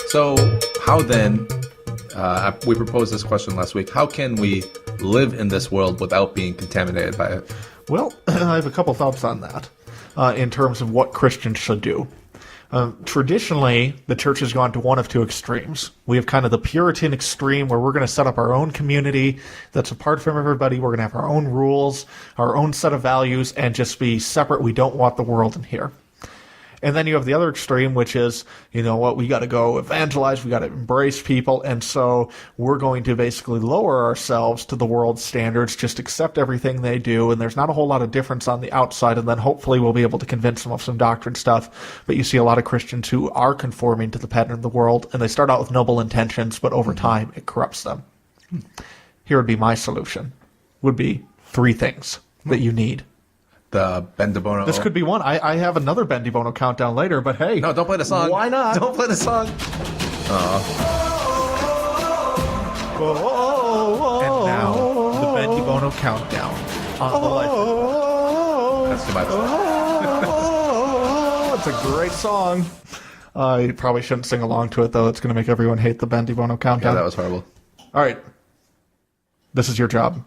So how then, we proposed this question last week, how can we live in this world without being contaminated by it? Well, I have a couple thoughts on that in terms of what Christians should do. Traditionally, the church has gone to one of two extremes. We have kind of the Puritan extreme where we're going to set up our own community that's apart from everybody. We're going to have our own rules, our own set of values, and just be separate. We don't want the world in here. And then you have the other extreme, which is, you know what, we got to go evangelize, we got to embrace people, and so we're going to basically lower ourselves to the world's standards, just accept everything they do, and there's not a whole lot of difference on the outside, and then hopefully we'll be able to convince them of some doctrine stuff. But you see a lot of Christians who are conforming to the pattern of the world, and they start out with noble intentions, but over time it corrupts them. Here would be my solution. Would be 3 things that you need. The Ben DeBono. This could be one. I have another Ben DeBono countdown later, but hey. No, don't play the song. Why not? Don't play the song. And now, the Ben DeBono countdown on the life. That's too much. It's a great song. You probably shouldn't sing along to it, though. It's going to make everyone hate the Ben DeBono countdown. Yeah, that was horrible. All right. This is your job.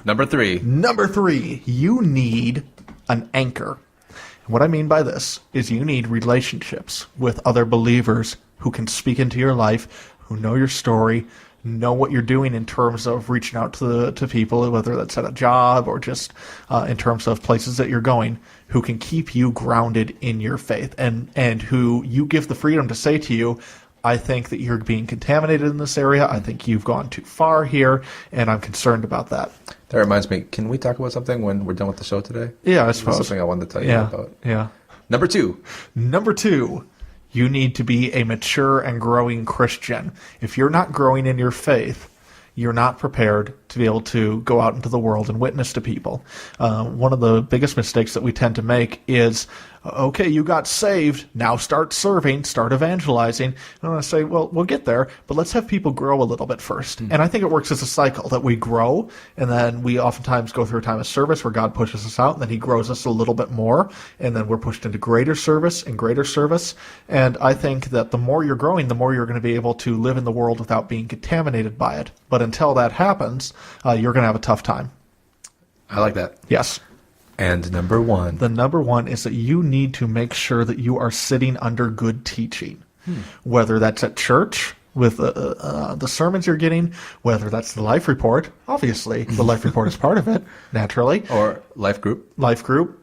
Number 3. Number 3, you need an anchor. And what I mean by this is you need relationships with other believers who can speak into your life, who know your story, know what you're doing in terms of reaching out to people, whether that's at a job or just in terms of places that you're going, who can keep you grounded in your faith and who you give the freedom to say to you, I think that you're being contaminated in this area. I think you've gone too far here, and I'm concerned about that. That reminds me, can we talk about something when we're done with the show today? Yeah, I suppose. Something I wanted to tell you about. Yeah. Number 2. Number 2, you need to be a mature and growing Christian. If you're not growing in your faith, you're not prepared to be able to go out into the world and witness to people. One of the biggest mistakes that we tend to make is, okay, you got saved, now start serving, start evangelizing. And I say, well, we'll get there, but let's have people grow a little bit first. And I think it works as a cycle, that we grow, and then we oftentimes go through a time of service where God pushes us out, and then he grows us a little bit more, and then we're pushed into greater service and greater service. And I think that the more you're growing, the more you're going to be able to live in the world without being contaminated by it. But until that happens, you're going to have a tough time. I like that. Yes. And number 1. The number 1 is that you need to make sure that you are sitting under good teaching, whether that's at church with the sermons you're getting, whether that's the life report. Obviously, the life report is part of it, naturally. Or life group. Life group.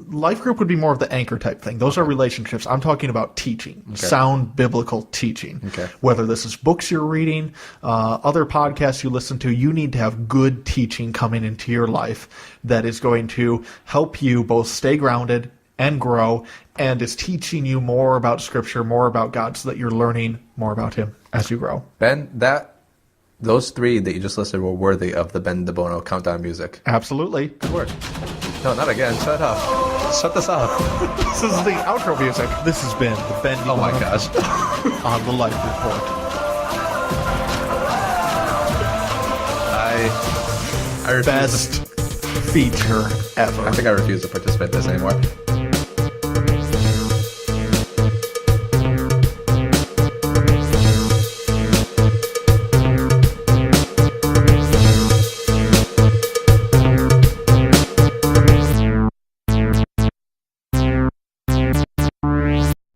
Life group would be more of the anchor type thing. Those are relationships. I'm talking about teaching, sound biblical teaching. Okay. Whether this is books you're reading, other podcasts you listen to, you need to have good teaching coming into your life that is going to help you both stay grounded and grow, and is teaching you more about Scripture, more about God, so that you're learning more about Him as you grow. Ben, those 3 that you just listed were worthy of the Ben DeBono countdown music. Absolutely. Good work. No, not again. Shut up. Shut this off. This is the outro music. This has been the Ben DeBono. Oh my gosh. On the Life Report. I refuse Best feature ever. I think I refuse to participate in this anymore.